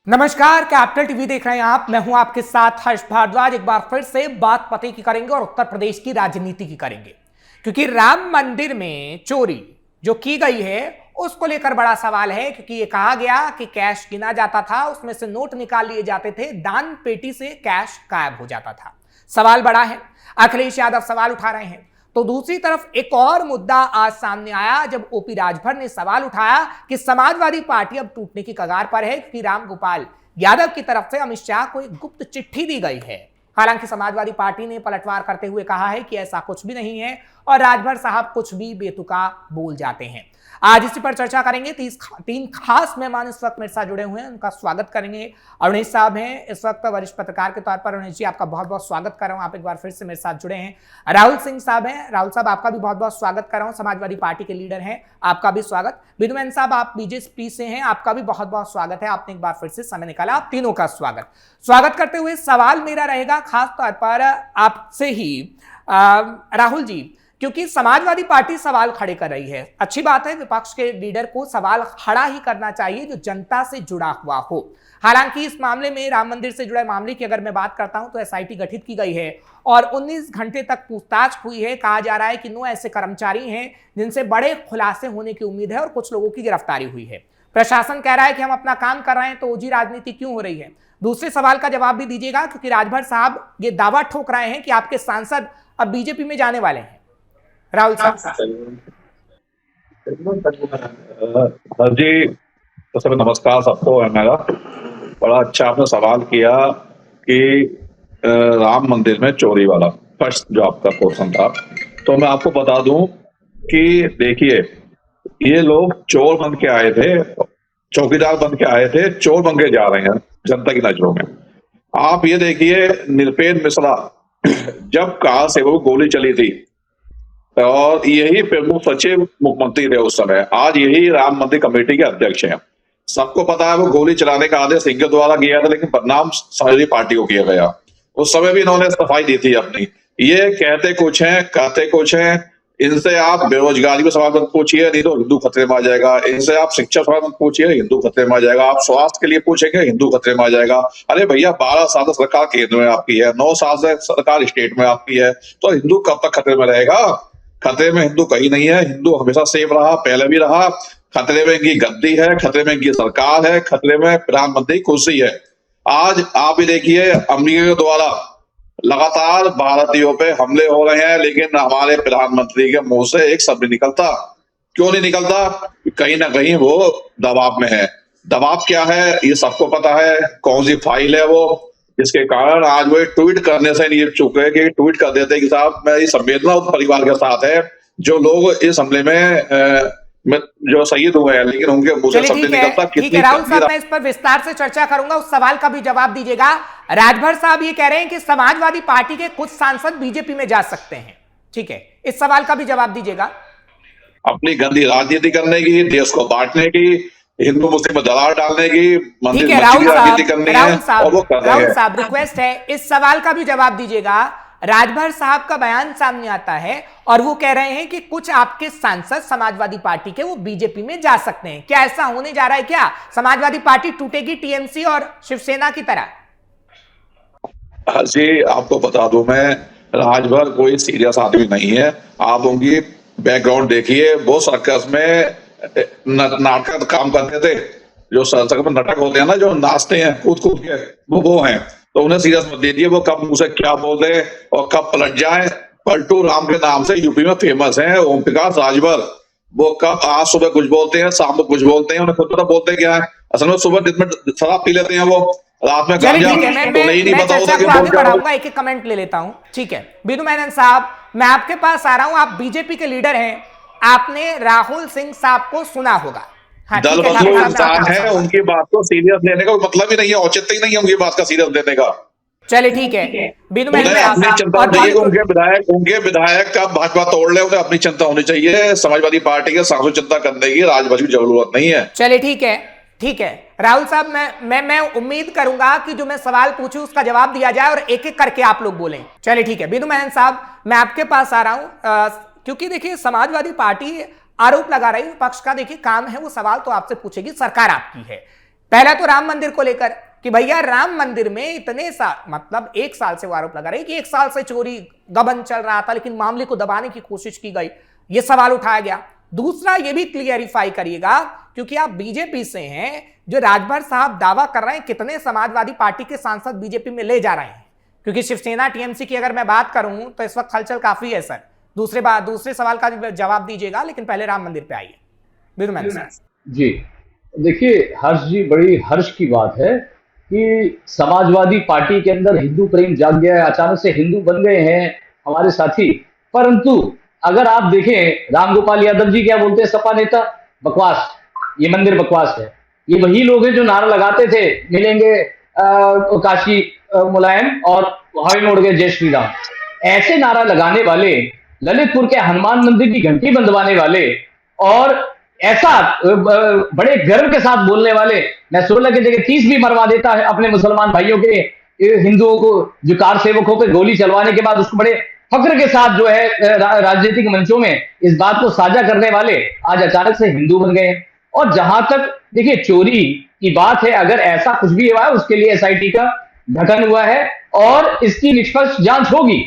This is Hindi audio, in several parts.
नमस्कार, कैपिटल टीवी देख रहे हैं आप। मैं हूं आपके साथ हर्ष भारद्वाज। एक बार फिर से बात पते की करेंगे और उत्तर प्रदेश की राजनीति की करेंगे, क्योंकि राम मंदिर में चोरी जो की गई है उसको लेकर बड़ा सवाल है। क्योंकि ये कहा गया कि कैश गिना जाता था, उसमें से नोट निकाल लिए जाते थे, दान पेटी से कैश गायब हो जाता था। सवाल बड़ा है, अखिलेश यादव सवाल उठा रहे हैं। तो दूसरी तरफ एक और मुद्दा आज सामने आया जब ओपी राजभर ने सवाल उठाया कि समाजवादी पार्टी अब टूटने की कगार पर है, क्योंकि रामगोपाल यादव की तरफ से अमित शाह को एक गुप्त चिट्ठी दी गई है। हालांकि समाजवादी पार्टी ने पलटवार करते हुए कहा है कि ऐसा कुछ भी नहीं है और राजभर साहब कुछ भी बेतुका बोल जाते हैं। आज इसी पर चर्चा करेंगे। तीन खास मेहमान इस वक्त मेरे साथ जुड़े हुए हैं, उनका स्वागत करेंगे। अरुणेश साहब हैं इस वक्त वरिष्ठ पत्रकार के तौर पर। अरुणेश जी, आपका बहुत बहुत स्वागत कर रहा हूं, आप एक बार फिर से मेरे साथ जुड़े हैं। राहुल सिंह साहब हैं, राहुल साहब आपका भी बहुत बहुत स्वागत कर रहा हूं, समाजवादी पार्टी के लीडर हैं, आपका भी स्वागत। विधुमैन साहब, आप बीजेपी से हैं, आपका भी बहुत बहुत स्वागत है, आपने एक बार फिर से समय निकाला। आप तीनों का स्वागत करते हुए सवाल मेरा रहेगा खास तौर पर आपसे ही राहुल जी, क्योंकि समाजवादी पार्टी सवाल खड़े कर रही है। अच्छी बात है, विपक्ष के लीडर को सवाल खड़ा ही करना चाहिए जो जनता से जुड़ा हुआ हो। हालांकि इस मामले में, राम मंदिर से जुड़े मामले की अगर मैं बात करता हूं तो एसआईटी गठित की गई है और 19 घंटे तक पूछताछ हुई है। कहा जा रहा है कि 9 ऐसे कर्मचारी हैं जिनसे बड़े खुलासे होने की उम्मीद है और कुछ लोगों की गिरफ्तारी हुई है। प्रशासन कह रहा है कि हम अपना काम कर रहे हैं, तो ओजी राजनीति क्यों हो रही है? दूसरे सवाल का जवाब भी दीजिएगा, क्योंकि राजभर साहब ये दावा ठोक रहे हैं कि आपके सांसद अब बीजेपी में जाने वाले हैं। राहुल साहब। जी, तो सभी नमस्कार सबको। मेरा बड़ा अच्छा आपने सवाल किया कि राम मंदिर में चोरी वाला फर्स्ट जो आपका क्वेश्चन था, तो मैं आपको बता दूं कि देखिए, ये लोग चोर बन के आए थे, चौकीदार बन के आए थे, चोर बन के जा रहे हैं जनता की नजरों में। आप ये देखिए, निरपेंद्र मिश्रा जब कहा से वो गोली चली थी और यही प्रमुख सचिव मुख्यमंत्री थे उस समय, आज यही राम मंदिर कमेटी के अध्यक्ष हैं। सबको पता है वो गोली चलाने का आदेश सिंह द्वारा किया था, लेकिन बदनाम समाजवादी पार्टी को किया गया। उस समय भी इन्होंने सफाई दी थी अपनी। ये कहते कुछ हैं, कहते कुछ हैं। इनसे आप बेरोजगारी में सवाल मत पूछिए, नहीं तो हिंदू खतरे में आ जाएगा। इनसे आप शिक्षा सवाल मत पूछिए, हिंदू खतरे में आ जाएगा। आप स्वास्थ्य के लिए पूछेंगे, हिंदू खतरे में आ जाएगा। अरे भैया, 12 साल से सरकार केंद्र में आपकी है, 9 साल से सरकार स्टेट में आपकी है, तो हिंदू कब तक खतरे में रहेगा? खतरे में हिंदू कहीं नहीं है। हिंदू हमेशा सेफ रहा, पहले भी रहा। खतरे में इनकी गद्दी है, खतरे में इनकी सरकार है, खतरे में प्रधानमंत्री कुर्सी है। आज आप ही देखिए, अमेरिका के द्वारा लगातार भारतीयों पे हमले हो रहे हैं, लेकिन हमारे प्रधानमंत्री के मुंह से एक शब्द निकलता। क्यों नहीं निकलता? कहीं ना कहीं वो दबाव में है। दबाव क्या है ये सबको पता है, कौन सी फाइल है वो, जिसके कारण आज वो ट्वीट करने से नहीं चुक रहे कि ट्वीट कर देते कि साहब मेरी संवेदना उस परिवार के साथ है जो लोग इस हमले में जो शहीद हुए हैं, लेकिन उनके मुंह से शब्द निकलता। ठीक है राहुल साहब, मैं इस पर विस्तार से चर्चा करूंगा, उस सवाल का भी जवाब दीजिएगा। राजभर साहब ये कह रहे हैं कि समाजवादी पार्टी के कुछ सांसद बीजेपी में जा सकते हैं, ठीक है, इस सवाल का भी जवाब दीजिएगा। अपनी गंदी राजनीति करने की, देश को बांटने की, हिंदू मुस्लिम में दरार डालने की, ठीक है राहुल साहब, रिक्वेस्ट है इस सवाल का भी जवाब दीजिएगा। राजभर साहब का बयान सामने आता है और वो कह रहे हैं कि कुछ आपके सांसद समाजवादी पार्टी के वो बीजेपी में जा सकते हैं। क्या ऐसा होने जा रहा है? क्या समाजवादी पार्टी टूटेगी टीएमसी और शिवसेना की तरह? जी, आपको बता दूं, मैं राजभर कोई सीरियस आदमी नहीं है। आप उनकी बैकग्राउंड देखिए, वो सर्कस में नाटक काम करते थे। जो सर्कस में नाटक होते हैं ना, जो नाचते हैं कूद कूद के, वो हैं। तो उन्हें सीरियस मत लीजिए, वो कब मुंह से क्या बोल दे और कब पलट जाए। पलटू राम के नाम से यूपी में फेमस है ओम प्रकाश राजभर। वो कब आज सुबह कुछ बोलते हैं, शाम को कुछ बोलते हैं, उन्हें खुद पता बोलते क्या है। असल में सुबह दिन में शराब पी लेते हैं, वो रात में गांजा, तो नहीं पता होता। एक एक कमेंट ले लेता हूं, ठीक है। विधुमैनन साहब, मैं आपके पास आ रहा हूं, आप बीजेपी के लीडर हैं, आपने राहुल सिंह साहब को सुना होगा। हाँ, दल बदलू इंसान है, उनकी बात को सीरियस लेने का मतलब ही नहीं है, औचित्य ही नहीं है उनकी बात का सीरियस लेने का। चलिए ठीक है, अपनी चिंता चाहिए। उनके विधायक का भाजपा तोड़ ले, उन्हें अपनी चिंता होनी चाहिए। समाजवादी पार्टी के सांसद चिंता करने की राजभर की जरूरत नहीं है। चलिए ठीक है राहुल साहब, मैं उम्मीद करूंगा कि जो मैं सवाल पूछूं उसका जवाब दिया जाए और एक एक करके आप लोग बोलें। चलिए ठीक है, विधुमैनन साहब, मैं आपके पास आ रहा हूं, क्योंकि देखिए समाजवादी पार्टी आरोप लगा रही है, पक्ष का देखिए काम है, वो सवाल तो आपसे पूछेगी, सरकार आपकी है। पहला तो राम मंदिर को लेकर कि भैया राम मंदिर में इतने साल, मतलब 1 साल से वो आरोप लगा रहे कि 1 साल से चोरी गबन चल रहा था, लेकिन मामले को दबाने की कोशिश की गई, ये सवाल उठाया गया। दूसरा ये भी क्लियरिफाई करिएगा, क्योंकि आप बीजेपी से हैं, जो राजभर साहब दावा कर रहे हैं कितने समाजवादी पार्टी के सांसद बीजेपी में ले जा रहे हैं, क्योंकि शिवसेना टीएमसी की अगर मैं बात करूं तो इस वक्त हलचल काफी है सर। दूसरे सवाल का जवाब दीजिएगा, लेकिन पहले राम मंदिर पे आइए। जी देखिए हर्ष जी, बड़ी हर्ष की बात है कि समाजवादी पार्टी के अंदर हिंदू प्रेम जाग गया है, अचानक से हिंदू बन गए हैं हमारे साथी। परंतु अगर आप देखें रामगोपाल यादव जी क्या बोलते हैं, सपा नेता, बकवास, ये मंदिर बकवास है। ये वही लोग हैं जो नारा लगाते थे मिलेंगे काशी मुलायम और हवाई मोड़ गए जय श्री राम। ऐसे नारा लगाने वाले, ललितपुर के हनुमान मंदिर की घंटी बंधवाने वाले और ऐसा बड़े गर्व के साथ बोलने वाले, मैं 16 की जगह 30 भी मरवा देता है अपने मुसलमान भाइयों के, हिंदुओं को जो कार सेवकों पे गोली चलवाने के बाद उसको बड़े फक्र के साथ जो है राजनीतिक मंचों में इस बात को साझा करने वाले आज अचानक से हिंदू बन गए। और जहां तक देखिए चोरी की बात है, अगर ऐसा कुछ भी हुआ है उसके लिए एसआईटी का गठन हुआ है और इसकी निष्पक्ष जांच होगी।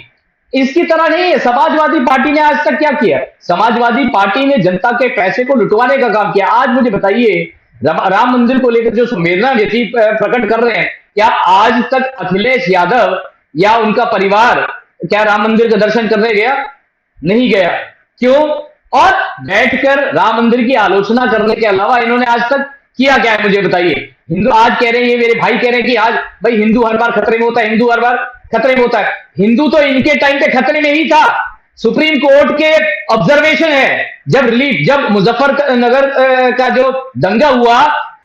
इसकी तरह नहीं है समाजवादी पार्टी ने आज तक क्या किया। समाजवादी पार्टी ने जनता के पैसे को लुटवाने का काम किया। आज मुझे बताइए, राम मंदिर को लेकर जो संवेदना व्यक्ति प्रकट कर रहे हैं, क्या आज तक अखिलेश यादव या उनका परिवार क्या राम मंदिर का दर्शन करने गया? नहीं गया। क्यों? और बैठकर राम मंदिर की आलोचना करने के अलावा इन्होंने आज तक किया क्या है, मुझे बताइए। हिंदू आज कह रहे हैं, ये मेरे भाई कह रहे हैं कि आज भाई हिंदू हर बार खतरे में होता है, हिंदू हर बार खतरे में होता है। हिंदू तो इनके टाइम पे खतरे में ही था। सुप्रीम कोर्ट के ऑब्जर्वेशन है, जब मुजफ्फरनगर का जो दंगा हुआ,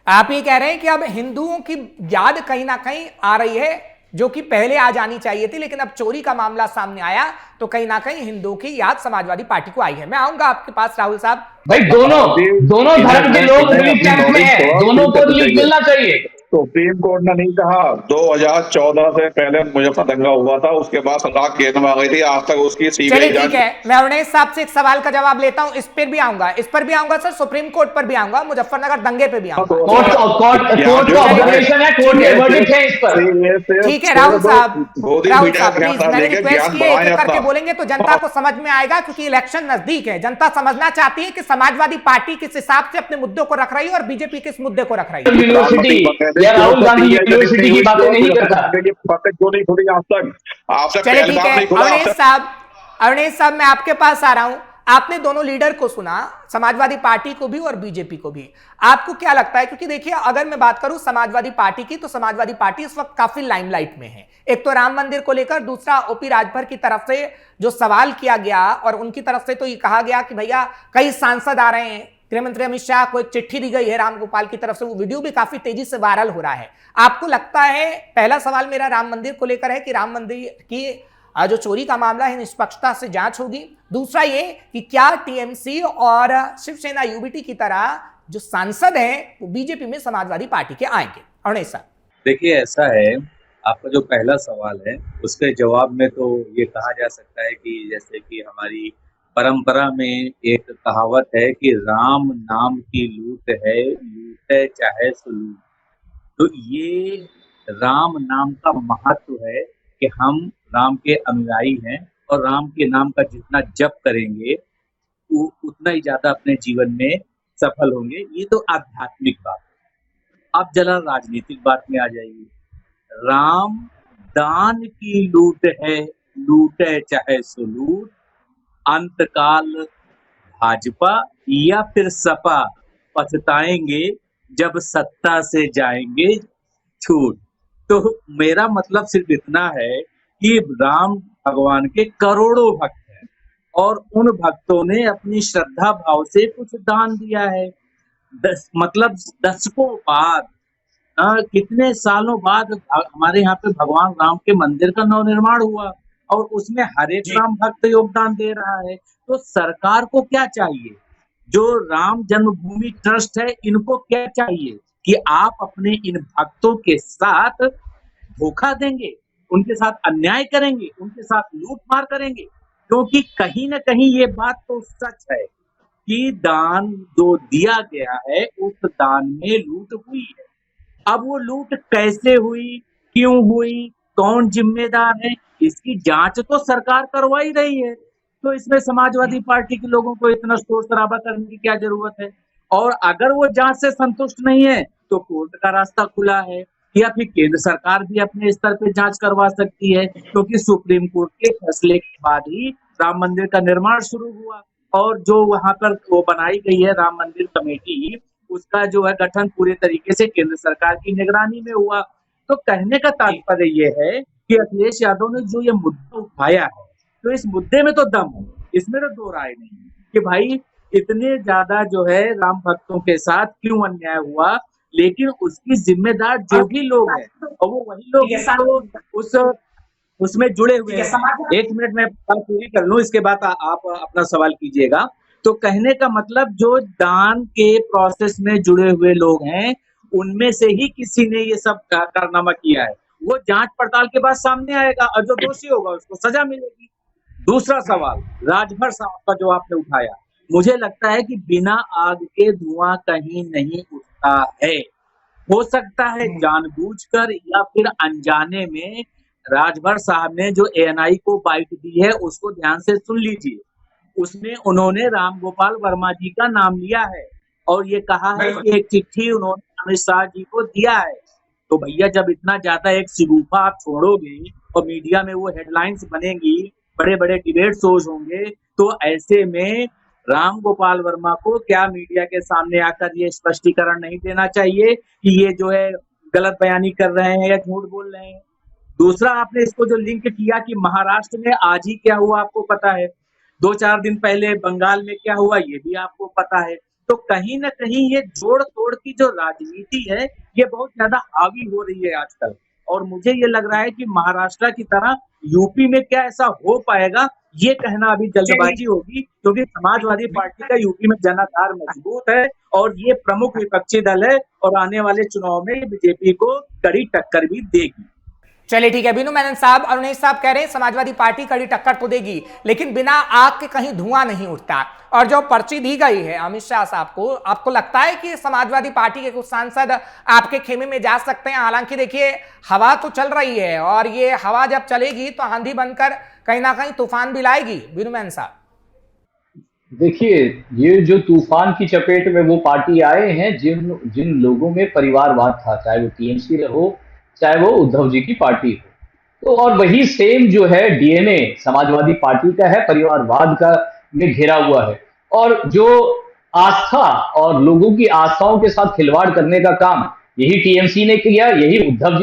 आप ये कह रहे हैं कि अब हिंदुओं की याद कहीं ना कहीं आ रही है, जो कि पहले आ जानी चाहिए थी, लेकिन अब चोरी का मामला सामने आया तो कहीं ना कहीं हिंदुओं की याद समाजवादी पार्टी को आई है। मैं आऊंगा आपके पास राहुल साहब। भाई दोनों धर्म के लोग रिलीफ कैंप में हैं, दोनों को रिलीफ मिलना चाहिए। सुप्रीम कोर्ट ने नहीं कहा। 2014 से पहले मुजफ्फर दंगा हुआ था, उसके बाद सरकार केंद्र में आ गई थी, आज तक उसकी चलिए ठीक है, मैं अवनेश साहब से एक सवाल का जवाब लेता हूं, इस पर भी आऊंगा, इस पर भी आऊंगा सर, सुप्रीम कोर्ट पर भी आऊंगा, मुजफ्फरनगर दंगे पे भी आऊंगा। कोर्ट का ऑब्जर्वेशन है, कोर्ट के वर्डिक्ट है इस पर। ठीक है राहुल साहब प्लीज, मैंने रिक्वेस्ट की है, करके बोलेंगे तो जनता को समझ में आएगा, क्योंकि इलेक्शन नजदीक है। जनता समझना चाहती है कि समाजवादी पार्टी किस हिसाब से अपने मुद्दों को रख रही है और बीजेपी किस मुद्दे को रख रही है। यूनिवर्सिटी या राहुल गांधी यूनिवर्सिटी की बातें नहीं करता। क्यों नहीं खुली आज तक? आपसे चलिए ठीक है अवनेश साहब मैं आपके पास आ रहा हूं। आपने दोनों लीडर को सुना, समाजवादी पार्टी को भी और बीजेपी को भी। आपको क्या लगता है, क्योंकि देखिए अगर मैं बात करूं समाजवादी पार्टी की, तो समाजवादी पार्टी इस वक्त काफी लाइमलाइट में है। एक तो राम मंदिर को लेकर, दूसरा ओपी राजभर की तरफ से जो सवाल किया गया, और उनकी तरफ से तो ये कहा गया कि भैया कई सांसद आ रहे हैं, गृह मंत्री अमित शाह को एक चिट्ठी दी गई है रामगोपाल की तरफ से, वो वीडियो भी काफी तेजी से वायरल हो रहा है। आपको लगता है, पहला सवाल मेरा राम मंदिर को लेकर है कि राम मंदिर की जो चोरी का मामला है निष्पक्षता से जांच होगी? दूसरा ये कि क्या टीएमसी और शिवसेना यूबीटी की तरह जो सांसद हैं वो बीजेपी में समाजवादी पार्टी के आएंगे? अवनेश साहब देखिए ऐसा है, आपका जो पहला सवाल है उसके जवाब में तो ये कहा जा सकता है कि जैसे कि हमारी परंपरा में एक कहावत है कि राम नाम की लूट है, लूटे चाहे सलूट। तो ये राम नाम का महत्व है कि हम राम के अनुयायी हैं और राम के नाम का जितना जप करेंगे उतना ही ज्यादा अपने जीवन में सफल होंगे। ये तो आध्यात्मिक बात है। अब जरा राजनीतिक बात में आ जाइए। राम दान की लूट है, लूटे चाहे सलूट। अंतकाल भाजपा या फिर सपा पछताएंगे जब सत्ता से जाएंगे छूट। तो मेरा मतलब सिर्फ इतना है कि राम भगवान के करोड़ों भक्त हैं और उन भक्तों ने अपनी श्रद्धा भाव से कुछ दान दिया है। दशकों बाद, कितने सालों बाद हमारे यहाँ पे भगवान राम के मंदिर का नवनिर्माण हुआ और उसमें हर एक राम भक्त योगदान दे रहा है। तो सरकार को क्या चाहिए, जो राम जन्मभूमि ट्रस्ट है, इनको क्या चाहिए कि आप अपने इन भक्तों के साथ धोखा देंगे, उनके साथ अन्याय करेंगे, उनके साथ लूटमार करेंगे? क्योंकि कहीं ना कहीं ये बात तो सच है कि दान जो दिया गया है उस दान में लूट हुई है। अब वो लूट कैसे हुई, क्यों हुई, कौन जिम्मेदार है, इसकी जांच तो सरकार करवा ही रही है। तो इसमें समाजवादी पार्टी के लोगों को इतना शोर शराबा करने की क्या जरूरत है? और अगर वो जांच से संतुष्ट नहीं है तो कोर्ट का रास्ता खुला है, या फिर केंद्र सरकार भी अपने स्तर पे जांच करवा सकती है, क्योंकि सुप्रीम कोर्ट के फैसले के बाद ही राम मंदिर का निर्माण शुरू हुआ। और जो वहां पर वो बनाई गई है राम मंदिर कमेटी, उसका जो है गठन पूरे तरीके से केंद्र सरकार की निगरानी में हुआ। तो कहने का तात्पर्य ये है कि अखिलेश यादव ने जो ये मुद्दा उठाया है, तो इस मुद्दे में तो दम है, इसमें तो दो राय नहीं है कि भाई इतने ज्यादा जो है राम भक्तों के साथ क्यों अन्याय हुआ, लेकिन उसकी जिम्मेदार जो भी लोग हैं, और वो वही लोग हैं तो उसमें जुड़े हुए हैं। एक मिनट में बात पूरी कर लूं, इसके बाद आप अपना सवाल कीजिएगा। तो कहने का मतलब जो दान के प्रोसेस में जुड़े हुए लोग हैं, उनमें से ही किसी ने ये सब कारनामा किया है। वो जांच पड़ताल के बाद सामने आएगा और जो दोषी होगा उसको सजा मिलेगी। दूसरा सवाल राजभर साहब का जो आपने उठाया, मुझे लगता है कि बिना आग के धुआं कहीं नहीं उठता है। हो सकता है जानबूझकर या फिर अनजाने में राजभर साहब ने जो एएनआई को बाइट दी है उसको ध्यान से सुन लीजिए। उसमें उन्होंने राम गोपाल वर्मा जी का नाम लिया है और ये कहा है कि एक चिट्ठी उन्होंने अमित शाह जी को दिया है। तो भैया जब इतना ज्यादा एक शिगुफा आप छोड़ोगे और मीडिया में वो हेडलाइंस बनेगी, बड़े बड़े डिबेट शोज होंगे, तो ऐसे में राम गोपाल वर्मा को क्या मीडिया के सामने आकर ये स्पष्टीकरण नहीं देना चाहिए कि ये जो है गलत बयानी कर रहे हैं या झूठ बोल रहे हैं? दूसरा, आपने इसको जो लिंक किया कि महाराष्ट्र में आज ही क्या हुआ आपको पता है, 2-4 दिन पहले बंगाल में क्या हुआ ये भी आपको पता है। तो कहीं ना कहीं ये जोड़ तोड़ की जो राजनीति है ये बहुत ज्यादा हावी हो रही है आजकल। और मुझे ये लग रहा है कि महाराष्ट्र की तरह यूपी में क्या ऐसा हो पाएगा, ये कहना अभी जल्दबाजी होगी, क्योंकि समाजवादी पार्टी का यूपी में जनाधार मजबूत है और ये प्रमुख विपक्षी दल है और आने वाले चुनाव में बीजेपी को कड़ी टक्कर भी देगी। चलिए ठीक है बीनू मेनन साहब, अरुणेश साहब कह रहे हैं समाजवादी पार्टी कड़ी टक्कर तो देगी, लेकिन बिना आग के कहीं धुआं नहीं उठता। और जो पर्ची दी गई है अमित शाह साहब को, आपको लगता है कि समाजवादी पार्टी के कुछ सांसद आपके खेमे में जा सकते हैं? हालांकि देखिए हवा तो चल रही है और ये हवा जब चलेगी तो आंधी बनकर कहीं ना कहीं तूफान भी लाएगी। बीनू मेनन साहब देखिए, ये जो तूफान की चपेट में वो पार्टी आए हैं जिन लोगों में परिवारवाद था, चाहे वो टीएमसी हो चाहे वो उद्धव जी की पार्टी हो, तो और वही सेम जो है डीएनए समाजवादी पार्टी का है, परिवारवाद का में घिरा हुआ है। और जो आस्था और लोगों की आस्थाओं के साथ खिलवाड़ करने का काम यही टीएमसी ने किया, यही उद्धव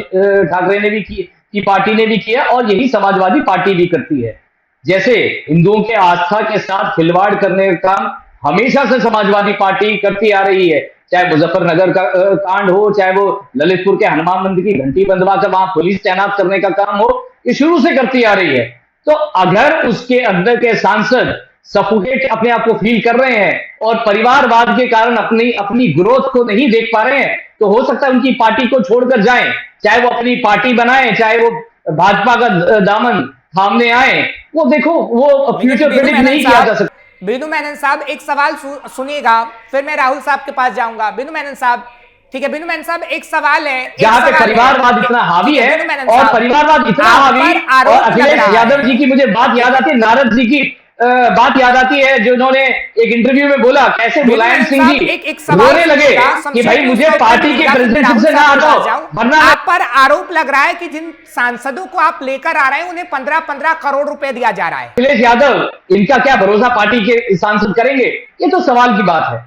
ठाकरे ने भी की पार्टी ने भी किया और यही समाजवादी पार्टी भी करती है। जैसे हिंदुओं के आस्था के साथ खिलवाड़ करने का काम हमेशा से समाजवादी पार्टी करती आ रही है, चाहे मुजफ्फरनगर का कांड हो, चाहे वो ललितपुर के हनुमान मंदिर की घंटी बंधवा कर वहां पुलिस तैनात करने का काम हो, ये शुरू से करती आ रही है। तो अगर उसके अंदर के सांसद सफोकेट अपने आप को फील कर रहे हैं और परिवारवाद के कारण अपनी ग्रोथ को नहीं देख पा रहे हैं, तो हो सकता है उनकी पार्टी को छोड़कर जाएं, चाहे वो अपनी पार्टी बनाएं, चाहे वो भाजपा का दामन थामने आए। वो देखो, वो फ्यूचर प्रेडिक्ट नहीं किया जा सकता। बीनू मेनन साहब एक सवाल सुनिएगा, फिर मैं राहुल साहब के पास जाऊंगा। बीनू मेनन साहब, ठीक है बीनू मेनन साहब, एक सवाल है, जहां पे परिवारवाद इतना हावी है और परिवारवाद इतना हावी, और अखिलेश यादव जी की मुझे बात याद आती है, नारद जी की बात याद आती है जो उन्होंने एक इंटरव्यू में बोला, कैसे मुलायम सिंह जी रोने लगे कि भाई मुझे पार्टी के प्रेसिडेंट से ना हटाओ, वरना आप पर आरोप लग रहा है कि जिन सांसदों को आप लेकर आ रहे हैं उन्हें 15-15 करोड़ रुपए दिया जा रहा है। अखिलेश यादव, इनका क्या भरोसा पार्टी के सांसद करेंगे? ये तो सवाल की बात है।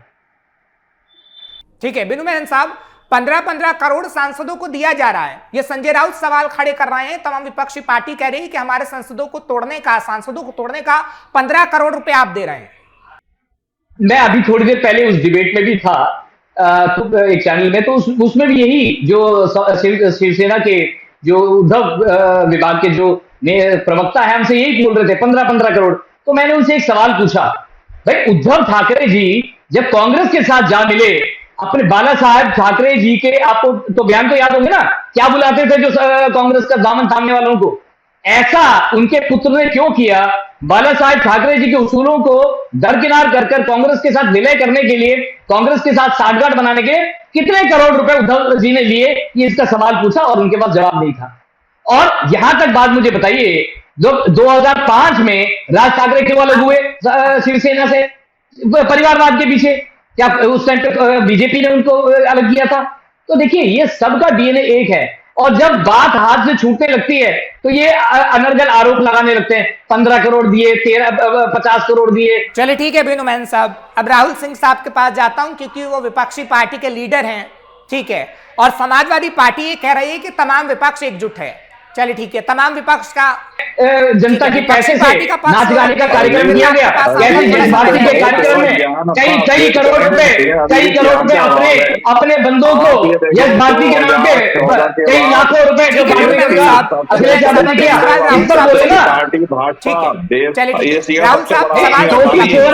ठीक है बीनू मेनन साहब, 15-15 करोड़ सांसदों को दिया जा रहा है, ये संजय राउत सवाल खड़े कर रहे हैं। तमाम विपक्षी पार्टी कह रही है कि हमारे सांसदों को तोड़ने का 15 करोड़ रुपए आप दे रहे हैं। मैं अभी थोड़ी देर पहले उस डिबेट में भी था, तो एक चैनल में, तो उसमें भी यही जो शिवसेना के जो उद्धव विभाग के जो प्रवक्ता है हमसे यही बोल रहे थे 15-15 करोड़। तो मैंने उनसे एक सवाल पूछा, भाई उद्धव ठाकरे जी जब कांग्रेस के साथ जा मिले, अपने बाला साहेब ठाकरे जी के, आपको तो बयान तो याद होंगे ना, क्या बुलाते थे जो कांग्रेस का दामन थामने वालों को, ऐसा उनके पुत्र ने क्यों किया? बाला साहेब ठाकरे जी के उसूलों को दरकिनार कर कांग्रेस के साथ विलय करने के लिए, कांग्रेस के साथ साठगांठ बनाने के लिए कितने करोड़ रुपए उद्धव जी ने लिए, ये इसका सवाल पूछा और उनके पास जवाब नहीं था। और यहां तक बात मुझे बताइए, जब 2005 में राज ठाकरे क्यों अलग हुए शिवसेना से परिवारवाद के पीछे? क्या उस टाइम पे बीजेपी ने उनको अलग किया था? तो देखिए, ये सबका डीएनए एक है, और जब बात हाथ से छूटने लगती है तो ये अनर्गल आरोप लगाने लगते हैं, 15 करोड़ दिए, 50 करोड़ दिए। चलिए ठीक है बीनू मैन साहब, अब राहुल सिंह साहब के पास जाता हूं क्योंकि वो विपक्षी पार्टी के लीडर हैं, ठीक है, और समाजवादी पार्टी ये कह रही है कि तमाम विपक्ष एकजुट है। चलिए ठीक है, तमाम विपक्ष का जनता के पैसे से नाच गाने का कार्यक्रम किया गया, कैसे देश भारती के कार्यक्रम में कई करोड़ रुपए अपने बंदों को यश भारती के नाम पे कई लाखों रुपए जो अखिलेश यादव ने किया, इस पर बोले ना। राहुल साहब टोपी चोर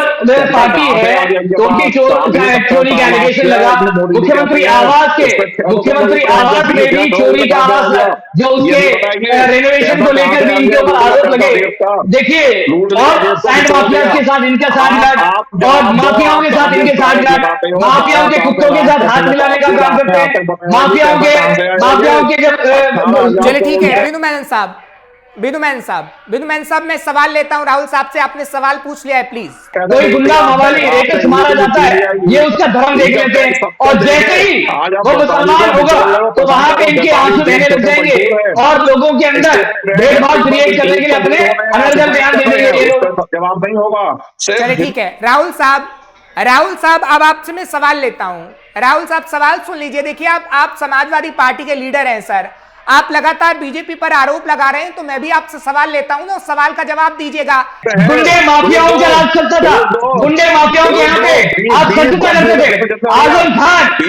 पार्टी है, टोपी चोरी का एलिगेशन लगा, मुख्यमंत्री आवास में भी चोरी का आवास, जो उसके रेनोवेशन को लेकर भी इनके ऊपर आरोप लगे। देखिए, और सैंड माफिया के साथ इनका साठगांठ, और माफियाओं के साथ इनके साठगांठ, माफियाओं के कुत्तों के साथ हाथ मिलाने का काम करते हैं, माफियाओं के जब। चलिए ठीक है बीनू मैन साहब, मैं सवाल लेता हूं राहुल साहब से। आपने सवाल पूछ लिया है, प्लीज। कोई गुंडा मवाली रेपिस्ट मारा जाता है, ये उसका धर्म देख लेते हैं, और जैसे ही वो मुसलमान होगा तो वहां पे इनके आंसू बहने लग जाएंगे, और लोगों के अंदर भेदभाव क्रिएट करने के लिए अपने अनर्गल बयान दे देंगे ये लोग। जवाब नहीं होगा। चलिए ठीक है राहुल साहब, अब आपसे मैं सवाल लेता हूं। राहुल साहब, सवाल सुन लीजिए। देखिए, आप समाजवादी पार्टी के लीडर हैं सर, आप लगातार बीजेपी पर आरोप लगा रहे हैं, तो मैं भी आपसे सवाल लेता हूं ना, उस सवाल का जवाब दीजिएगा। गुंडे माफियाओं का राज चलता था, गुंडे माफियाओं के यहाँ पे आप सत्ता करते थे। आजम खान की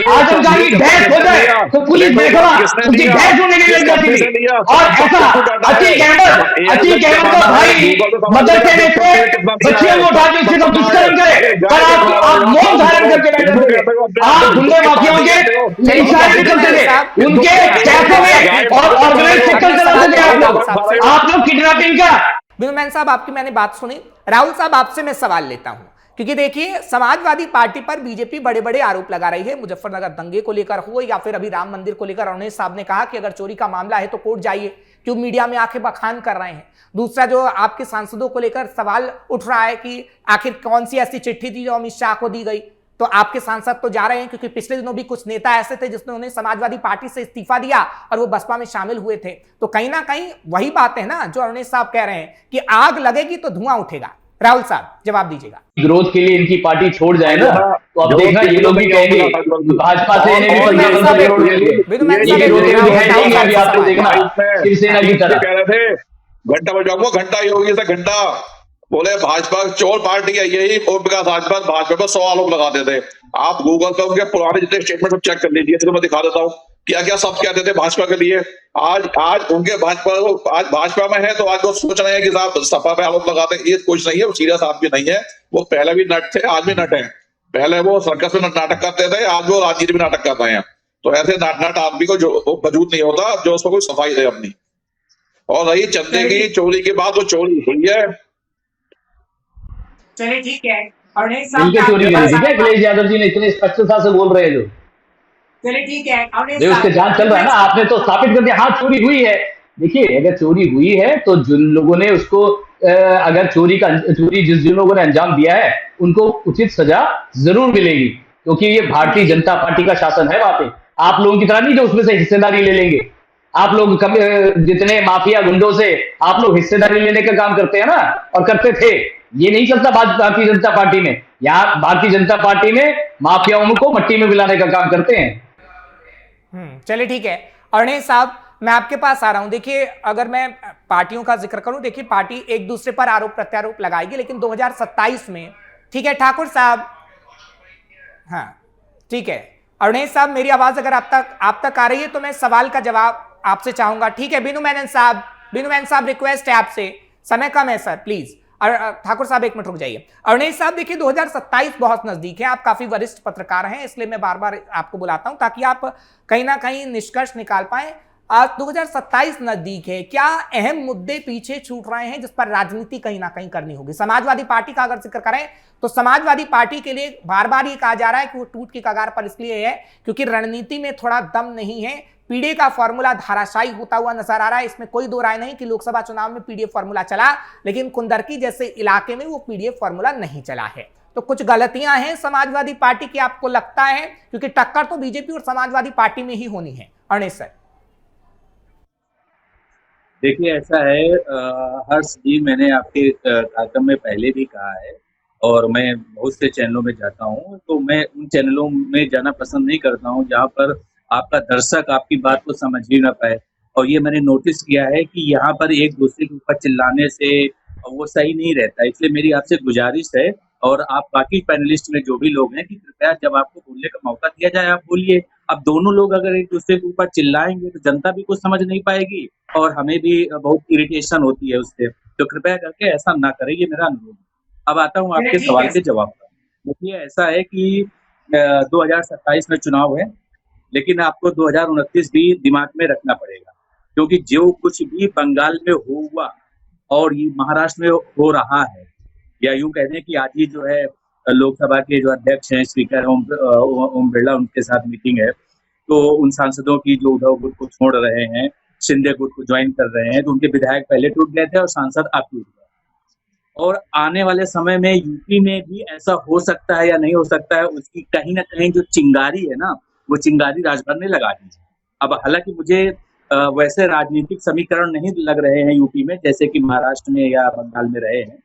भैंस हो जाए तो पुलिस महकमा उसकी भैंस होने के लिए लग जाती थी। और ऐसा अतीक अहमद का भाई मदरसे में से बच्चियों को उठा के उसके साथ दुष्कर्म करे, पर आप मौन धारण करके बैठे थे। आप गुंडे माफियाओं के इशारे करते थे, उनके कैफे में और ऑर्गेनाइज सेक्टर चलाते थे आप लोग किडनैपिंग का। बीनू मैन साहब, आपकी मैंने बात सुनी। राहुल साहब, आपसे मैं सवाल लेता हूं, क्योंकि देखिए, समाजवादी पार्टी पर बीजेपी बड़े बड़े आरोप लगा रही है, मुजफ्फरनगर दंगे को लेकर हो या फिर अभी राम मंदिर को लेकर। अरुणेश साहब ने कहा कि अगर चोरी का मामला है तो कोर्ट जाइए, क्यों मीडिया में आके बखान कर रहे हैं। दूसरा, जो आपके सांसदों को लेकर सवाल उठ रहा है कि आखिर कौन सी ऐसी चिट्ठी थी जो अमित शाह को दी गई, तो आपके सांसद तो जा रहे हैं, क्योंकि पिछले दिनों भी कुछ नेता ऐसे थे जिन्होंने समाजवादी पार्टी से इस्तीफा दिया और वो बसपा में शामिल हुए थे। तो कहीं ना कहीं वही बात है ना जो अरुणेश साहब कह रहे हैं कि आग लगेगी तो धुआं उठेगा। राहुल साहब, जवाब दीजिएगा। विरोध के लिए इनकी पार्टी छोड़ जाए ना, तो अब देखना ये लोग भी कहेंगे भाजपा से इन्हें भी देखना शिवसेना की तरह। कह रहे थे घंटा बजाओ, घंटा योगी से घंटा बोले भाजपा चोर पार्टी है, यही ओम प्रकाश राजभर भाजपा पर 100 आरोप लगाते थे। आप गूगल पे उनके पुराने जितने स्टेटमेंट चेक कर लीजिए, तो मैं दिखा देता हूँ क्या क्या सब कहते थे भाजपा के लिए। आज उनके भाजपा में है तो आज वो सोच रहे हैं कि साहब सपा पे आरोप लगाते हैं। ये कुछ नहीं है, वो सीरियस आदमी नहीं है। वो पहले भी नट थे, आज भी नट है। पहले वो सर्कस में नाटक करते थे, आज वो राजनीति में नाटक कर रहे हैं। तो ऐसे नट आदमी को जो वजूद नहीं होता जो उसको कोई सफाई दे अपनी। और रही चंदे की चोरी की बात, वो चोरी हुई है। चलिए ठीक है, इनके चोरी करी थी क्या अखिलेश यादव जी ने, इतने स्पष्टता से बोल रहे हैं जो। चलिए ठीक है, उसके जांच चल रहा है ना, आपने तो स्थापित कर दिया हाँ चोरी हुई है। देखिए, अगर चोरी हुई है तो जिन लोगों ने उसको अगर चोरी जिन लोगों ने अंजाम दिया है उनको उचित सजा जरूर मिलेगी, क्योंकि ये भारतीय जनता पार्टी का शासन है वहां पे। आप लोगों की तरह नहीं जो उसमें से हिस्सेदारी ले लेंगे। आप लोग जितने माफिया गुंडों से आप लोग हिस्सेदारी लेने का काम करते हैं ना, और करते थे। ये नहीं चलता भारतीय जनता पार्टी में। यहाँ भारतीय जनता पार्टी में माफियाओं को मट्टी में मिलाने का काम करते हैं। चलिए ठीक है, अरुणेश साहब, मैं आपके पास आ रहा हूं। देखिए, अगर मैं पार्टियों का जिक्र करूं, देखिए पार्टी एक दूसरे पर आरोप प्रत्यारोप लगाएगी, लेकिन 2027 में, ठीक है ठाकुर साहब, हाँ ठीक है अरुणेश साहब, मेरी आवाज अगर आप तक आ रही है तो मैं सवाल का जवाब आपसे चाहूंगा। ठीक है बीनू मैनन साहब, रिक्वेस्ट है आपसे, समय कम है सर, प्लीज। ठाकुर साहब एक मिनट रुक जाइए। अरुणेश साहब, देखिए 2027 बहुत नजदीक है, आप काफी वरिष्ठ पत्रकार हैं, इसलिए मैं बार बार आपको बुलाता हूं ताकि आप कहीं ना कहीं निष्कर्ष निकाल पाए। आज 2027 नजदीक है, क्या अहम मुद्दे पीछे छूट रहे हैं जिस पर राजनीति कहीं ना कहीं करनी होगी? समाजवादी पार्टी का अगर जिक्र करें तो समाजवादी पार्टी के लिए बार बार ये कहा जा रहा है कि वो टूट की कगार पर इसलिए है क्योंकि रणनीति में थोड़ा दम नहीं है। पीडीए का फॉर्मूला धाराशायी होता हुआ नजर आ रहा है, इसमें कोई दो राय नहीं कि लोकसभा चुनाव में पीडीए फॉर्मूला चला, लेकिन कुंदरकी जैसे इलाके में वो पीडीए फॉर्मूला नहीं चला है। तो कुछ गलतियां हैं समाजवादी पार्टी की, आपको लगता है? क्योंकि टक्कर तो बीजेपी और समाजवादी पार्टी में ही होनी है। अणेश सर, देखिए ऐसा है हर्ष जी, मैंने आपके कार्यक्रम में पहले भी कहा है और मैं बहुत से चैनलों में जाता हूँ, तो मैं उन चैनलों में जाना पसंद नहीं करता हूँ जहाँ पर आपका दर्शक आपकी बात को समझ ही ना पाए। और ये मैंने नोटिस किया है कि यहाँ पर एक दूसरे के ऊपर चिल्लाने से वो सही नहीं रहता, इसलिए मेरी आपसे गुजारिश है और आप बाकी पैनलिस्ट में जो भी लोग हैं कि कृपया जब आपको बोलने का मौका दिया जाए आप बोलिए। अब दोनों लोग अगर एक दूसरे के ऊपर चिल्लाएंगे तो जनता भी कुछ समझ नहीं पाएगी और हमें भी बहुत इरिटेशन होती है उससे, तो कृपया करके ऐसा ना करें, ये मेरा अनुरोध है। अब आता हूँ आपके सवाल के जवाब पर। देखिए ऐसा है कि 2027 में चुनाव है, लेकिन आपको 2029 भी दिमाग में रखना पड़ेगा, क्योंकि जो कुछ भी बंगाल में हुआ और ये महाराष्ट्र में हो रहा है, या यूं कह दें कि आज ही जो है लोकसभा के जो अध्यक्ष हैं स्पीकर ओम बिरला, उनके साथ मीटिंग है, तो उन सांसदों की जो उद्धव गुट को छोड़ रहे हैं, शिंदे गुट को ज्वाइन कर रहे हैं, तो उनके विधायक पहले टूट गए थे और सांसद अब टूट गए। और आने वाले समय में यूपी में भी ऐसा हो सकता है या नहीं हो सकता है, उसकी कहीं ना कहीं जो चिंगारी है ना, वो चिंगारी राजभर ने लगा दी है। अब हालांकि मुझे वैसे राजनीतिक समीकरण नहीं लग रहे हैं यूपी में जैसे कि महाराष्ट्र में या बंगाल में रहे हैं,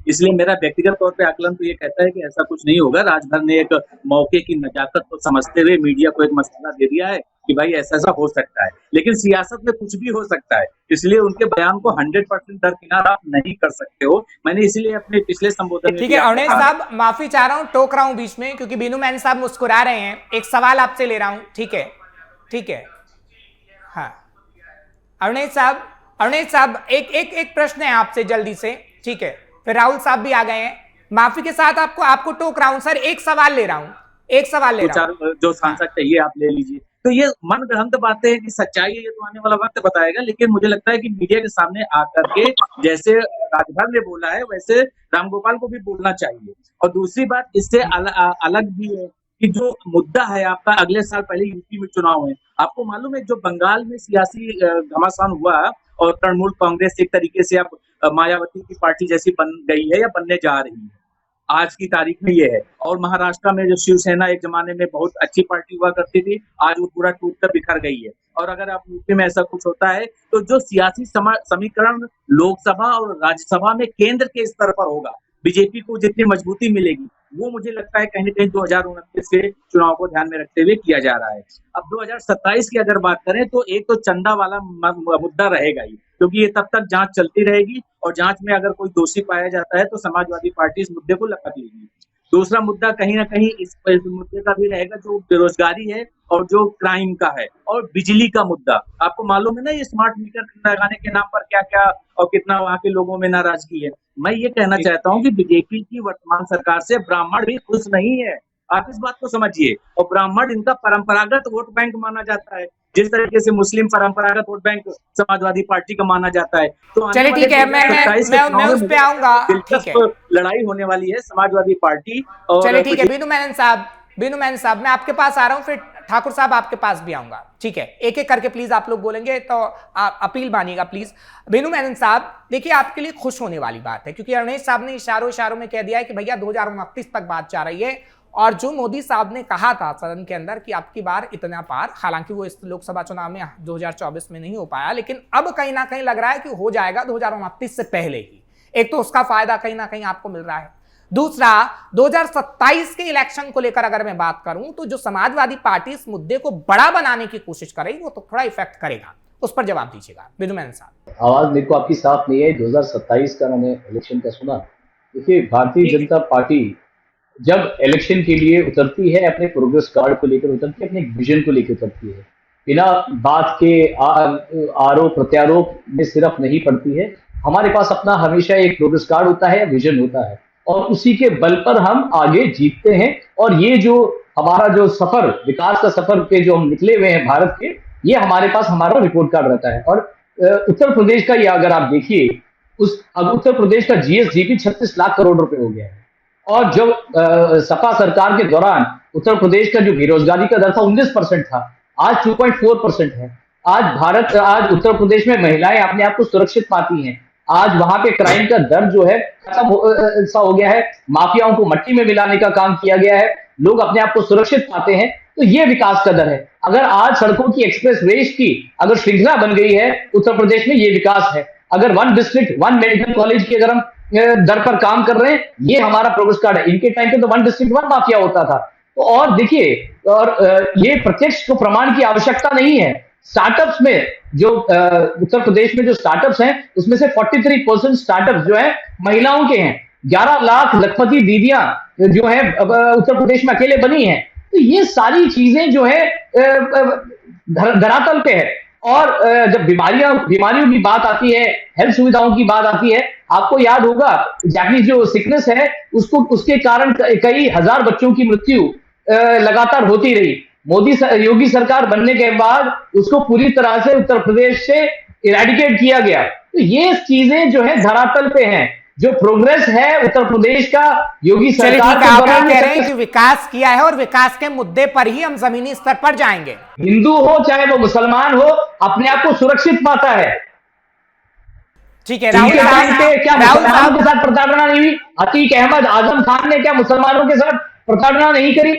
इसलिए मेरा व्यक्तिगत तौर पे आकलन तो ये कहता है कि ऐसा कुछ नहीं होगा। राजभर ने एक मौके की नजाकत को समझते हुए मीडिया को एक मसाला दे दिया है कि भाई ऐसा ऐसा हो सकता है, लेकिन सियासत में कुछ भी हो सकता है, इसलिए उनके बयान को 100% दरकिनार आप नहीं कर सकते हो। मैंने इसीलिए अपने पिछले संबोधन में ठीक है अवनेश साहब, माफी चाह रहा हूं, टोक रहा हूं बीच में क्योंकि बीनू मैन साहब मुस्कुरा रहे हैं, एक सवाल आपसे ले रहा हूं। ठीक है, ठीक है, हाँ अवनेश साहब एक प्रश्न है आपसे जल्दी से, ठीक है, फिर राहुल साहब भी आ गए हैं। माफी के साथ आपको टोक रहा हूं सर, एक सवाल ले रहा हूं, जो सांसद चाहिए आप ले लीजिए। तो ये मन गढ़ंत बातें हैं कि सच्चाई है, ये तो आने वाला वक्त बताएगा, लेकिन मुझे लगता है कि मीडिया के सामने आकर के जैसे राजभर ने बोला है वैसे रामगोपाल को भी बोलना चाहिए। और दूसरी बात इससे अलग भी है कि जो मुद्दा है आपका, अगले साल पहले यूपी में चुनाव है, आपको मालूम है जो बंगाल में सियासी घमासान हुआ और तृणमूल कांग्रेस एक तरीके से अब मायावती की पार्टी जैसी बन गई है या बनने जा रही है, आज की तारीख में ये है। और महाराष्ट्र में जो शिवसेना एक जमाने में बहुत अच्छी पार्टी हुआ करती थी, आज वो पूरा टूट कर बिखर गई है। और अगर आप यूपी में ऐसा कुछ होता है तो जो सियासी समीकरण लोकसभा और राज्यसभा में केंद्र के स्तर पर होगा, बीजेपी को जितनी मजबूती मिलेगी, वो मुझे लगता है कहीं ना कहीं 2029 के चुनाव को ध्यान में रखते हुए किया जा रहा है। अब 2027 की अगर बात करें तो एक तो चंदा वाला मुद्दा रहेगा ही, क्योंकि ये तब तक जांच चलती रहेगी और जांच में अगर कोई दोषी पाया जाता है तो समाजवादी पार्टी इस मुद्दे को लपक लेगी। दूसरा मुद्दा कहीं ना कहीं इस मुद्दे का भी रहेगा जो बेरोजगारी है और जो क्राइम का है, और बिजली का मुद्दा। आपको मालूम है ना ये स्मार्ट मीटर लगाने के नाम पर क्या क्या और कितना वहां के लोगों में नाराजगी है। मैं ये कहना चाहता हूँ कि बीजेपी की वर्तमान सरकार से ब्राह्मण भी खुश नहीं है, आप इस बात को समझिए। और ब्राह्मण इनका परंपरागत वोट बैंक माना जाता है, जिस तरीके से मुस्लिम परंपरागत वोट बैंक समाजवादी पार्टी का माना जाता है। तो चलिए ठीक है, मैं उस पे आऊंगा। दिलचस्प लड़ाई होने वाली है समाजवादी पार्टी और। चलिए ठीक है बीनू मैनन साहब मैं आपके पास आ रहा हूं, फिर ठाकुर साहब आपके पास भी आऊंगा, ठीक है, एक एक करके प्लीज आप लोग बोलेंगे तो आप अपील मानिएगा प्लीज। बीनू मैनन साहब देखिए, आपके लिए खुश होने वाली बात है क्योंकि अवनेश साहब ने इशारों में कह दिया है कि भैया 2029 तक बात जा रही है, और जो मोदी साहब ने कहा था सदन के अंदर कि आपकी बार इतना पार, हालांकि वो इस लोकसभा चुनाव में 2024 में नहीं हो पाया, लेकिन अब कहीं ना कहीं लग रहा है कि हो जाएगा 2029 से पहले ही। एक तो उसका फायदा कहीं ना कहीं आपको मिल रहा है, दूसरा 2027 के इलेक्शन को लेकर अगर मैं बात करूं तो जो समाजवादी पार्टी इस मुद्दे को बड़ा बनाने की कोशिश करेगी वो तो थोड़ा इफेक्ट करेगा, उस पर जवाब दीजिएगा बीनू मैनन साहब। आवाज मेरे को आपकी साफ नहीं है, 2027 का मैंने इलेक्शन का सुना। देखिए भारतीय जनता पार्टी जब इलेक्शन के लिए उतरती है, अपने प्रोग्रेस कार्ड को लेकर उतरती है, अपने विजन को लेकर उतरती है, बिना बात के आरोप प्रत्यारोप में सिर्फ नहीं पड़ती है। हमारे पास अपना हमेशा एक प्रोग्रेस कार्ड होता है, विजन होता है, और उसी के बल पर हम आगे जीतते हैं। और ये जो हमारा जो सफर, विकास का सफर के जो हम निकले हुए हैं भारत के, ये हमारे पास हमारा रिपोर्ट कार्ड रहता है। और उत्तर प्रदेश का ये अगर आप देखिए, अब उत्तर प्रदेश का जीएसडीपी 36 लाख करोड़ रुपए हो गया है। और जब सपा सरकार के दौरान उत्तर प्रदेश का जो बेरोजगारी का दर था 19% था, आज 2.4% है। आज उत्तर प्रदेश में महिलाएं अपने आप को सुरक्षित पाती हैं। आज वहां पे क्राइम का दर जो है खत्म सा हो गया है, माफियाओं को मट्टी में मिलाने का काम किया गया है, लोग अपने आप को सुरक्षित पाते हैं। तो ये विकास का दर है। अगर आज सड़कों की एक्सप्रेस वेज की अगर श्रृंखला बन गई है उत्तर प्रदेश में, ये विकास है। अगर 1 डिस्ट्रिक्ट 1 मेडिकल कॉलेज की अगर हम दर पर काम कर रहे हैं, ये हमारा प्रोग्रेस कार्ड है। इनके टाइम पे तो 1 डिस्ट्रिक्ट 1 माफिया होता था। तो और देखिए, और ये प्रत्यक्ष को प्रमाण की आवश्यकता नहीं है। स्टार्टअप्स में जो उत्तर प्रदेश में जो स्टार्टअप्स हैं, उसमें से 43% स्टार्टअप्स जो है महिलाओं के हैं। 11 लाख लखपति दीदियां जो है उत्तर प्रदेश में अकेले बनी हैं। तो ये सारी चीजें जो है धरातल पे है। और जब बीमारियों की बात आती है, हेल्थ सुविधाओं की बात आती है, आपको याद होगा जापानीज जो सिकनेस है उसके कारण कई हजार बच्चों की मृत्यु लगातार होती रही। योगी सरकार बनने के बाद उसको पूरी तरह से उत्तर प्रदेश से इरेडिकेट किया गया। तो ये चीजें जो है धरातल पे हैं। जो प्रोग्रेस है उत्तर प्रदेश का योगी सरकार के दौरान कह रहे हैं कि विकास किया है और विकास के मुद्दे पर ही हम जमीनी स्तर पर जाएंगे। हिंदू हो चाहे वो मुसलमान हो, अपने आप को सुरक्षित पाता है। ठीक है, राहुल क्या मुसलमानों के साथ प्रताड़ना नहीं हुई? अतीक अहमद आजम खान ने क्या मुसलमानों के साथ प्रताड़ना नहीं करी?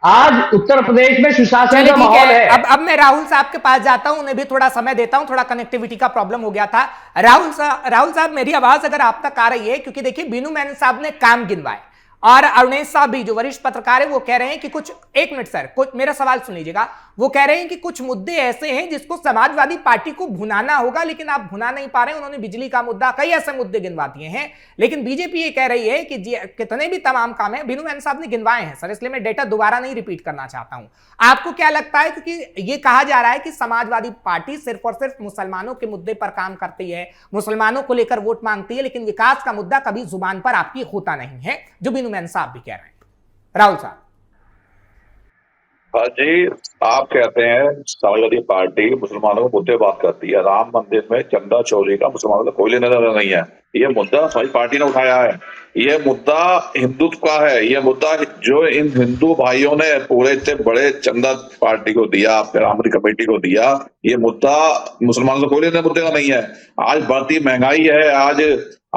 आज उत्तर प्रदेश में सुशासन का माहौल है। अब मैं राहुल साहब के पास जाता हूं, उन्हें भी थोड़ा समय देता हूं, थोड़ा कनेक्टिविटी का प्रॉब्लम हो गया था। राहुल साहब मेरी आवाज अगर आप तक आ रही है, क्योंकि देखिए बीनू मेनन साहब ने काम गिनवाए और अरुणेश साहब भी जो वरिष्ठ पत्रकार है वो कह रहे हैं कि कुछ, एक मिनट सर, कुछ मेरा सवाल सुन लीजिएगा। वो कह रहे हैं कि कुछ मुद्दे ऐसे हैं जिसको समाजवादी पार्टी को भुनाना होगा, लेकिन आप भुना नहीं पा रहे हैं। उन्होंने बिजली का मुद्दा, कई ऐसे मुद्दे गिनवा दिए हैं, लेकिन बीजेपी ये कह रही है कि कितने भी तमाम काम है बीनू मेनन साहब ने गिनवाए हैं सर, इसलिए मैं डेटा दोबारा नहीं रिपीट करना चाहता हूं। आपको क्या लगता है, क्योंकि ये कहा जा रहा है कि समाजवादी पार्टी सिर्फ और सिर्फ मुसलमानों के मुद्दे पर काम करती है, मुसलमानों को लेकर वोट मांगती है, लेकिन विकास का मुद्दा कभी जुबान पर आपकी होता नहीं है, जो बीनू मेनन साहब भी कह रहे हैं। राहुल साहब। हाँ जी, आप कहते हैं समाजवादी पार्टी मुसलमानों को मुद्दे बात करती है। राम मंदिर में चंदा चोरी का मुसलमानों का कोई लेना देना नहीं है। ये मुद्दा हमारी पार्टी ने उठाया है। ये मुद्दा हिंदुत्व का है। ये मुद्दा जो इन हिंदू भाइयों ने पूरे इतने बड़े चंदा पार्टी को दिया, राम कमेटी को दिया, ये मुद्दा मुसलमानों से कोई लेना मुद्दे का नहीं है। आज बढ़ती महंगाई है, आज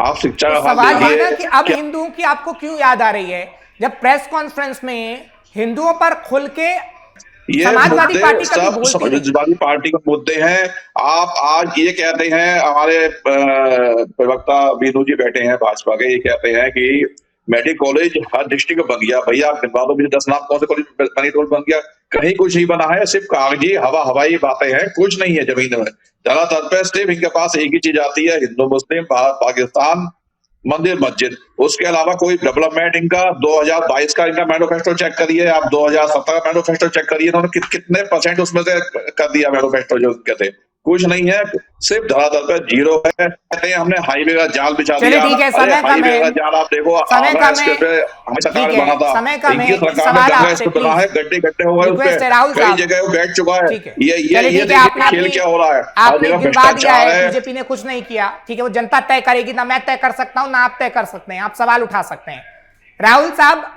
आप शिक्षा का सवाल है ना कि अब हिंदुओं की आपको क्यों याद आ रही है, जब प्रेस कॉन्फ्रेंस में हिंदुओं पर खुल के ये समाजवादी पार्टी सब समाजवादी पार्टी के मुद्दे हैं। आप आज ये कहते हैं, हमारे प्रवक्ता बीनू जी बैठे हैं भाजपा के, ये कहते हैं कि मेडिकल कॉलेज हर डिस्ट्रिक्ट में बन गया। भैया आप गिनवा दो मुझे 10 नाम कौन से कॉलेज बन गया? कहीं कुछ नहीं बना है, सिर्फ कागजी हवाई बातें हैं, कुछ नहीं है जमीन में। ज्यादातर पे सिर्फ इनके पास एक ही चीज आती है, हिंदू मुस्लिम, भारत पाकिस्तान, मंदिर मस्जिद। उसके अलावा कोई डेवलपमेंट इनका 2022 का इनका मैनिफेस्टो चेक करिए, आप 2017 का मैनिफेस्टो चेक करिए, इन्होंने कितने % उसमें से कर दिया मैनिफेस्टो जो कहते, कुछ नहीं है, सिर्फ धरातल पर जीरो है। कहते हैं हमने हाईवे का जाल बिछा दिया। ठीक है, समय का हाईवे का जाल आप देखो, समय का सरकार बना था, समय बना है, गड्ढे गड्ढे हो गए, कई जगह वो बैठ चुका है। ये खेल क्या हो रहा है? आपने गिनवा दिया है, बीजेपी ने कुछ नहीं किया। ठीक है, वो जनता तय करेगी, ना मैं तय कर सकता हूं ना आप तय कर सकते हैं, आप सवाल उठा सकते हैं। राहुल साहब,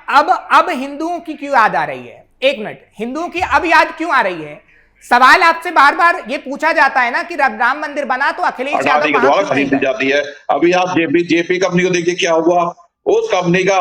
अब हिंदुओं की क्यों याद आ रही है? एक मिनट, हिंदुओं की अब याद क्यों आ रही है? सवाल आपसे बार बार ये पूछा जाता है ना कि राम मंदिर बना तो अखिलेश यादव द्वारा खरीदी जाती है। अभी आप जेपी कंपनी को देखिए क्या हुआ। उस कंपनी का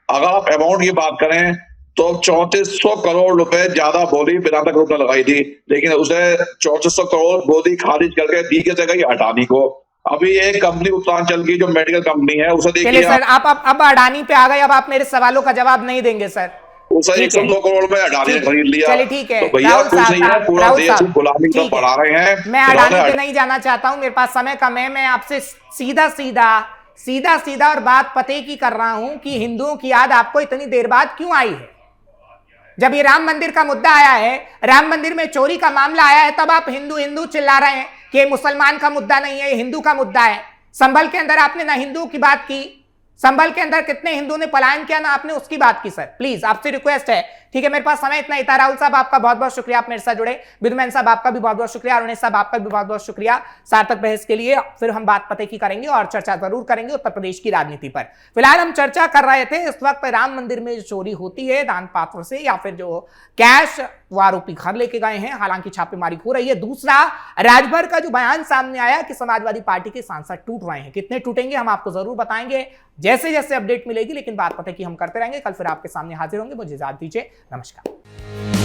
अगर आप अमाउंट की बात करें तो 3400 करोड़ रुपए ज्यादा बोली वेदांता ग्रुप ने लगाई थी, लेकिन उसे 3400 करोड़ बोली खारिज करके दी के जगह अडानी को। अभी एक कंपनी उत्तरांचल की जो मेडिकल कंपनी है उसे देखिए सर, आप अब अडानी पे आ गए, अब आप मेरे सवालों का जवाब नहीं देंगे सर। उसे 102 करोड़ में अडानी ने खरीद लिया। चलिए ठीक है, तो भैया कुछ नहीं है, पूरा देश गुलामी को बढ़ा रहे हैं। मैं अडानी पे नहीं जाना चाहता हूं, मेरे पास समय कम है। मैं आपसे सीधा और बात पते की कर रहा हूं कि हिंदुओं की याद आपको इतनी देर बाद क्यों आई है? जब ये राम मंदिर का मुद्दा आया है, राम मंदिर में चोरी का मामला आया है, तब आप हिंदू चिल्ला रहे हैं कि मुसलमान का मुद्दा नहीं है, हिंदू का मुद्दा है। संभल के अंदर आपने ना हिंदुओं की बात की, संभल के अंदर कितने हिंदू ने पलायन किया ना आपने उसकी बात की सर, प्लीज आपसे रिक्वेस्ट है। ठीक है, मेरे पास समय इतना ही था। राहुल साहब आपका बहुत बहुत शुक्रिया, आप मेरे साथ जुड़े। विधुमैन साहब आपका भी बहुत बहुत शुक्रिया, अरुणेश साहब आपका भी बहुत बहुत शुक्रिया सार्थक बहस के लिए। फिर हम बात पते की करेंगे और चर्चा जरूर करेंगे उत्तर प्रदेश की राजनीति पर। फिलहाल हम चर्चा कर रहे थे इस वक्त राम मंदिर में जो चोरी होती है दान पात्र से या फिर जो कैश वो आरोपी घर लेके गए हैं, हालांकि छापेमारी हो रही है। दूसरा, राजभर का जो बयान सामने आया कि समाजवादी पार्टी के सांसद टूट रहे हैं, कितने टूटेंगे हम आपको जरूर बताएंगे जैसे जैसे अपडेट मिलेगी, लेकिन बात पता की हम करते रहेंगे। कल फिर आपके सामने हाजिर होंगे, मुझे इजाजत दीजिए, नमस्कार।